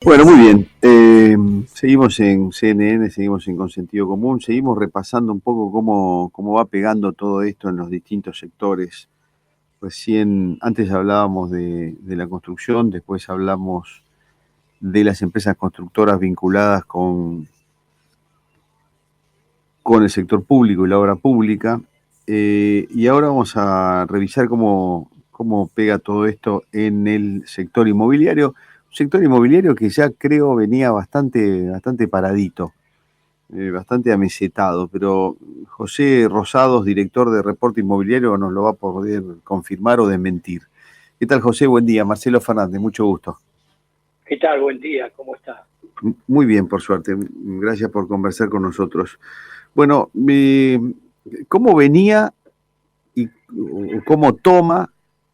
Bueno, muy bien. Seguimos en CNN, seguimos en Consentido Común, seguimos repasando un poco cómo va pegando todo esto en los distintos sectores. Recién, antes hablábamos de la construcción, después hablamos de las empresas constructoras vinculadas con el sector público y la obra pública. Y ahora vamos a revisar cómo pega todo esto en el sector inmobiliario. Un sector inmobiliario que ya creo venía bastante paradito, bastante amesetado, pero José Rosados, director de Reporte Inmobiliario, nos lo va a poder confirmar o desmentir. ¿Qué tal, José? Buen día. Marcelo Fernández, mucho gusto. ¿Qué tal? Buen día, ¿cómo está? Muy bien, por suerte. Gracias por conversar con nosotros. Bueno, ¿cómo venía y cómo toma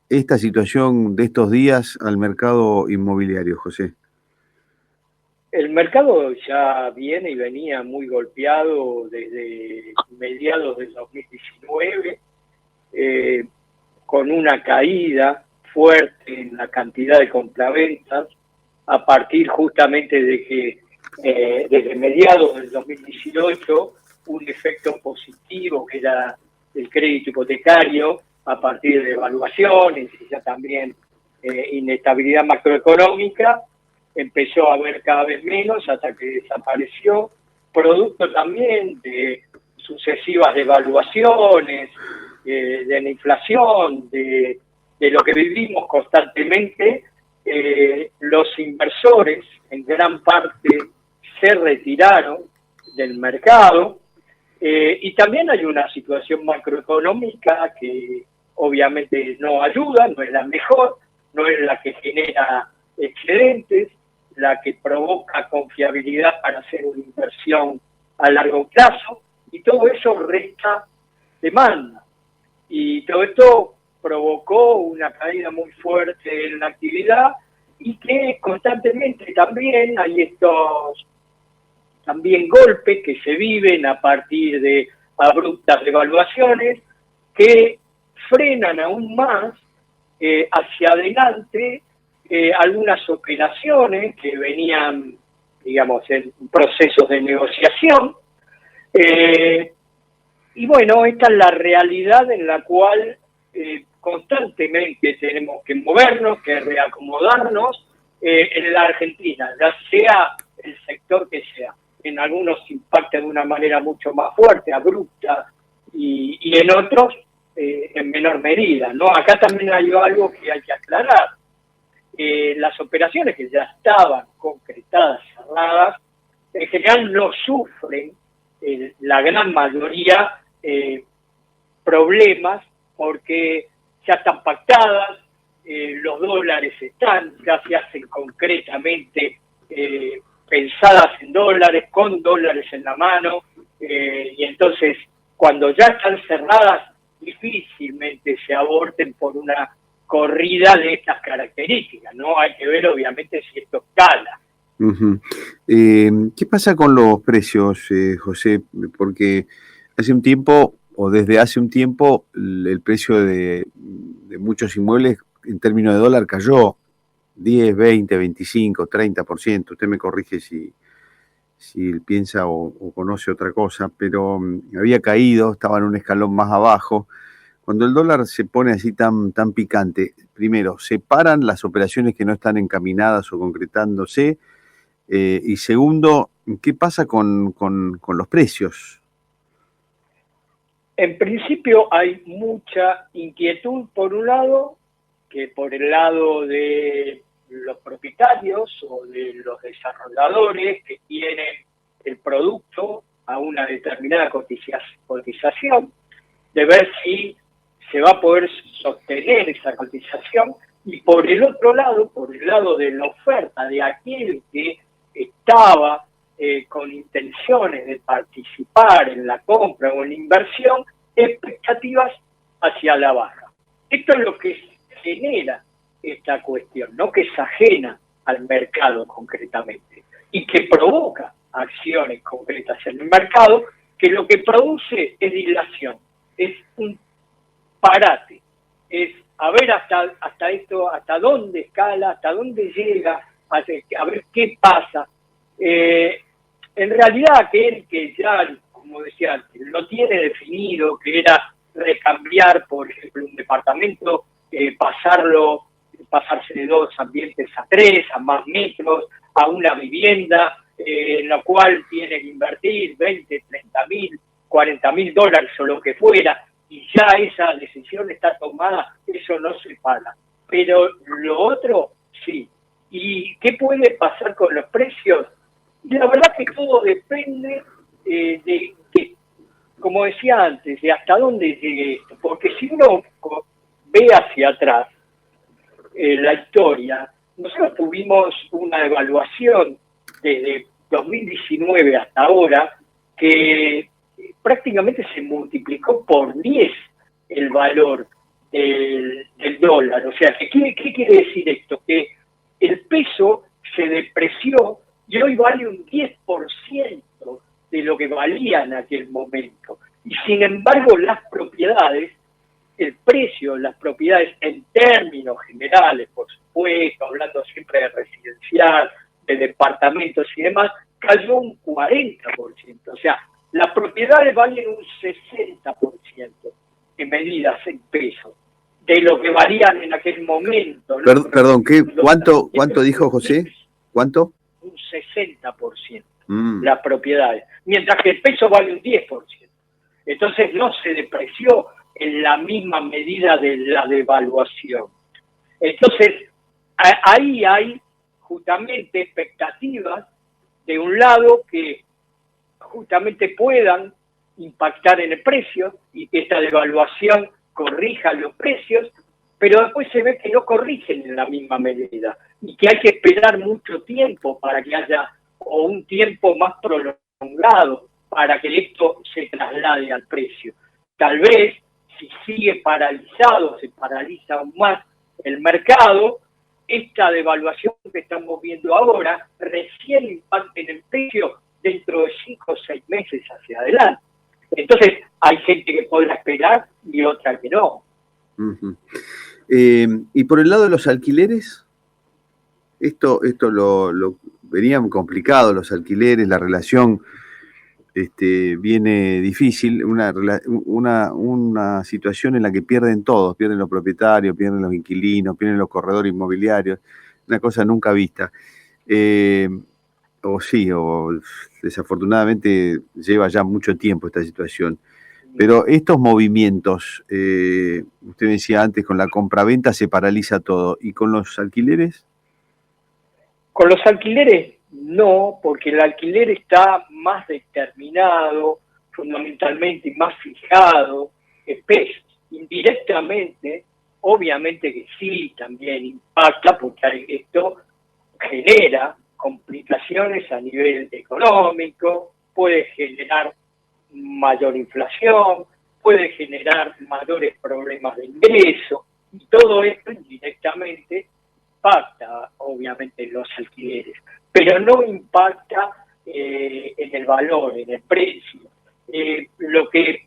esta situación de estos días al mercado inmobiliario, José? El mercado ya viene y venía muy golpeado desde mediados del 2019, eh, con una caída fuerte en la cantidad de compraventas, a partir justamente de que desde mediados del 2018 un efecto positivo que era el crédito hipotecario a partir de evaluaciones y ya también inestabilidad macroeconómica, empezó a haber cada vez menos hasta que desapareció, producto también de sucesivas devaluaciones, de la inflación, de lo que vivimos constantemente. Los inversores en gran parte se retiraron del mercado, y también hay una situación macroeconómica que obviamente no ayuda, no es la mejor, no es la que genera excedentes, la que provoca confiabilidad para hacer una inversión a largo plazo, y todo eso resta demanda. Y todo esto provocó una caída muy fuerte en la actividad y que constantemente también hay estos también golpes que se viven a partir de abruptas devaluaciones que frenan aún más hacia adelante algunas operaciones que venían, digamos, en procesos de negociación. Eh, y bueno, esta es la realidad en la cual constantemente tenemos que movernos, que reacomodarnos en la Argentina, ya sea el sector que sea. En algunos impacta de una manera mucho más fuerte, abrupta, y en otros en menor medida, ¿no? Acá también hay algo que hay que aclarar. Las operaciones que ya estaban concretadas, cerradas, en general no sufren la gran mayoría problemas porque ya están pactadas, los dólares están, ya se hacen concretamente pensadas en dólares, con dólares en la mano, y entonces cuando ya están cerradas difícilmente se aborten por una corrida de estas características, ¿no? Hay que ver obviamente si esto escala. Uh-huh. ¿Qué pasa con los precios, José? Porque hace un tiempo, o desde hace un tiempo, el precio de muchos inmuebles en términos de dólar cayó 10, 20, 25, 30%. Usted me corrige si piensa o conoce otra cosa, pero había caído, estaba en un escalón más abajo. Cuando el dólar se pone así tan picante, primero, ¿se paran las operaciones que no están encaminadas o concretándose? Y segundo, ¿qué pasa con los precios? En principio hay mucha inquietud por un lado, que por el lado de los propietarios o de los desarrolladores que tienen el producto a una determinada cotización, de ver si se va a poder sostener esa cotización, y por el otro lado, por el lado de la oferta de aquel que estaba con intenciones de participar en la compra o en la inversión, expectativas hacia la baja. Esto es lo que genera esta cuestión, no que es ajena al mercado concretamente y que provoca acciones concretas en el mercado, que lo que produce es dilación, es un parate, es a ver hasta esto, hasta dónde escala, hasta dónde llega a ver qué pasa. En realidad aquel que ya, como decía antes, lo tiene definido, que era recambiar, por ejemplo, un departamento, pasarse de 2 ambientes a 3, a más metros, a una vivienda, en la cual tiene que invertir 20, 30 mil, 40 mil dólares o lo que fuera, y ya esa decisión está tomada, eso no se paga. Pero lo otro, sí. ¿Y qué puede pasar con los precios? La verdad que todo depende de, como decía antes, de hasta dónde llegue esto. Porque si uno ve hacia atrás la historia, nosotros tuvimos una evaluación desde 2019 hasta ahora que prácticamente se multiplicó por 10 el valor del dólar. O sea, ¿qué quiere decir esto? Que el peso se depreció y hoy vale un 10% de lo que valía en aquel momento. Y sin embargo, las propiedades, el precio de las propiedades en términos generales, por supuesto, hablando siempre de residencial, de departamentos y demás, cayó un 40%. O sea, las propiedades valen un 60% en medidas en pesos de lo que valían en aquel momento. Perdón, ¿cuánto dijo José? ¿Cuánto? Un 60% las propiedades, mientras que el peso vale un 10%. Entonces no se depreció en la misma medida de la devaluación. Entonces, ahí hay justamente expectativas de un lado que justamente puedan impactar en el precio y que esta devaluación corrija los precios, pero después se ve que no corrigen en la misma medida y que hay que esperar mucho tiempo para que haya, o un tiempo más prolongado, para que esto se traslade al precio. Tal vez, si sigue paralizado, se paraliza aún más el mercado, esta devaluación que estamos viendo ahora recién impacta en el precio dentro de 5 o 6 meses hacia adelante. Entonces, hay gente que podrá esperar y otra que no. Y por el lado de los alquileres, esto lo venían complicados los alquileres, la relación viene difícil, una situación en la que pierden todos, pierden los propietarios, pierden los inquilinos, pierden los corredores inmobiliarios, una cosa nunca vista. O desafortunadamente lleva ya mucho tiempo esta situación. Pero estos movimientos, usted decía antes, con la compraventa se paraliza todo. ¿Y con los alquileres? Con los alquileres no, porque el alquiler está más determinado, fundamentalmente, y más fijado en pesos. Indirectamente, obviamente que sí, también impacta, porque esto genera complicaciones a nivel económico, puede generar mayor inflación, puede generar mayores problemas de ingreso, y todo esto indirectamente impacta, obviamente, en los alquileres, pero no impacta en el valor, en el precio. Lo que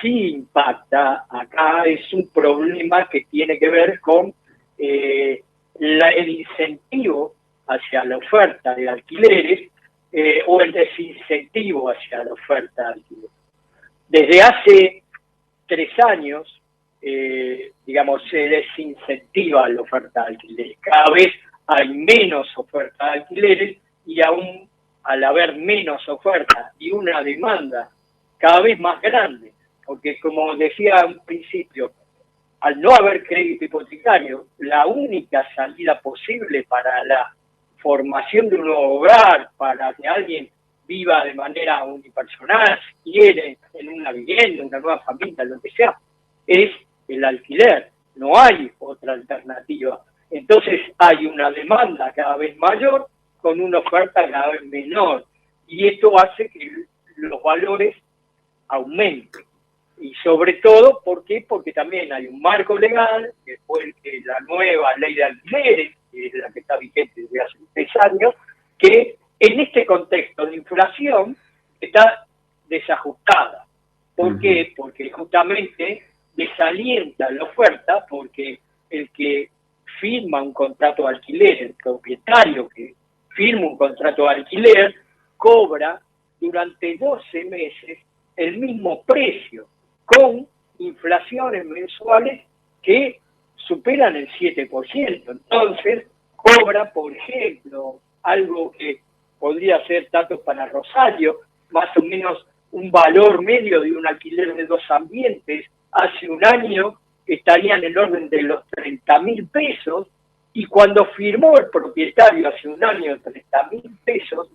sí impacta acá es un problema que tiene que ver con el incentivo hacia la oferta de alquileres o el desincentivo hacia la oferta de alquileres. Desde hace 3 años, se desincentiva la oferta de alquileres. Cada vez hay menos oferta de alquileres y aún al haber menos oferta y una demanda cada vez más grande, porque como decía al principio, al no haber crédito hipotecario, la única salida posible para la formación de un nuevo hogar, para que alguien viva de manera unipersonal, si quiere, en una vivienda, una nueva familia, lo que sea, es el alquiler. No hay otra alternativa. Entonces hay una demanda cada vez mayor con una oferta cada vez menor. Y esto hace que los valores aumenten. Y sobre todo, ¿por qué? Porque también hay un marco legal, que fue la nueva ley de alquileres, que es la que está vigente desde hace 3 años, que en este contexto de inflación está desajustada. ¿Por qué? Porque justamente desalienta la oferta, porque el que firma un contrato de alquiler, el propietario que firma un contrato de alquiler, cobra durante 12 meses el mismo precio, con inflaciones mensuales que superan el 7%. Entonces, cobra, por ejemplo, algo que podría ser tanto para Rosario, más o menos un valor medio de un alquiler de 2 ambientes, hace un año estaría en el orden de los 30.000 pesos, y cuando firmó el propietario hace un año 30.000 pesos,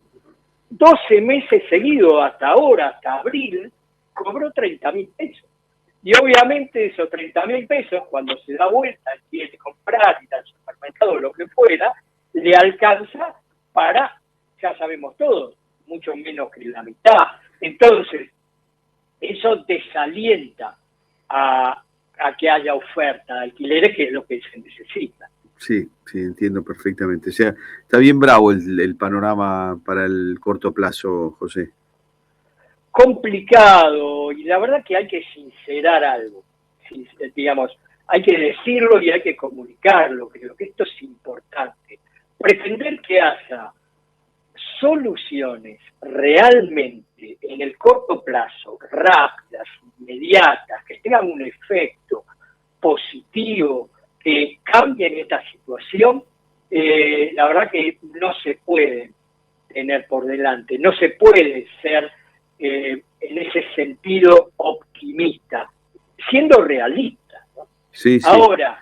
12 meses seguidos hasta ahora, hasta abril, cobró 30.000 pesos. Y obviamente esos 30.000 pesos, cuando se da vuelta, quiere comprar, ir al supermercado o lo que fuera, le alcanza para, ya sabemos todos, mucho menos que la mitad. Entonces, eso desalienta a que haya oferta de alquileres, que es lo que se necesita. Sí, sí, entiendo perfectamente. O sea, está bien bravo el panorama para el corto plazo, José. Complicado, y la verdad que hay que sincerar algo, digamos, hay que decirlo y hay que comunicarlo, creo que esto es importante. Pretender que haya soluciones realmente en el corto plazo, rápidas, inmediatas, que tengan un efecto positivo, que cambien esta situación, la verdad que no se puede tener por delante, no se puede ser en ese sentido optimista, siendo realista, ¿no? Sí, sí. Ahora,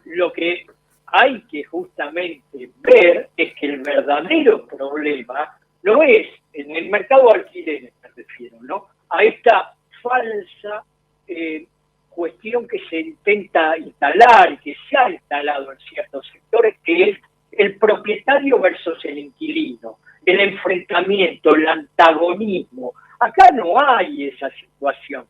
lo que hay que justamente ver es que el verdadero problema no es en el mercado de alquileres, me refiero, ¿no? A esta falsa cuestión que se intenta instalar y que se ha instalado en ciertos sectores, que es el propietario versus el inquilino, el enfrentamiento, el antagonismo. Acá no hay esa situación.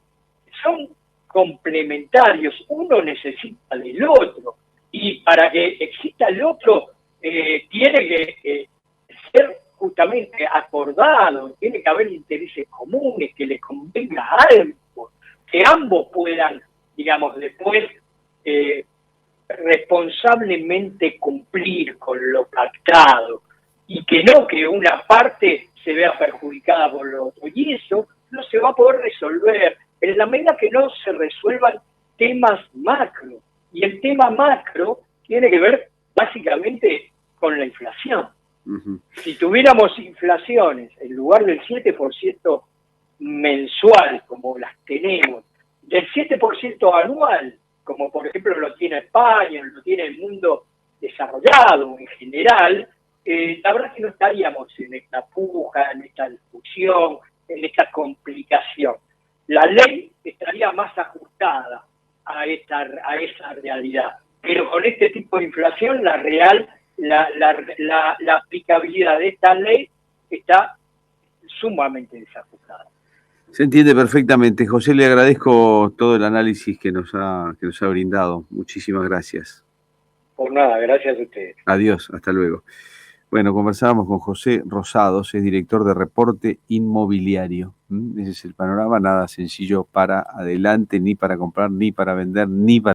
Son complementarios, uno necesita del otro, y para que exista el otro tiene que ser justamente acordado, tiene que haber intereses comunes, que le convenga algo, que ambos puedan, digamos, después responsablemente cumplir con lo pactado, y que no que una parte se vea perjudicada por lo otro. Y eso no se va a poder resolver en la medida que no se resuelvan temas macro. Y el tema macro tiene que ver básicamente con la inflación. Uh-huh. Si tuviéramos inflaciones en lugar del 7% mensual, como las tenemos, del 7% anual, como por ejemplo lo tiene España, lo tiene el mundo desarrollado en general, la verdad es que no estaríamos en esta puja, en esta discusión, en esta complicación. La ley estaría más ajustada a esa realidad. Pero con este tipo de inflación, la aplicabilidad de esta ley está sumamente desajustada. Se entiende perfectamente. José, le agradezco todo el análisis que nos ha brindado. Muchísimas gracias. Por nada, gracias a ustedes. Adiós, hasta luego. Bueno, conversábamos con José Rosados, es director de Reporte Inmobiliario. Ese es el panorama, nada sencillo para adelante, ni para comprar, ni para vender, ni para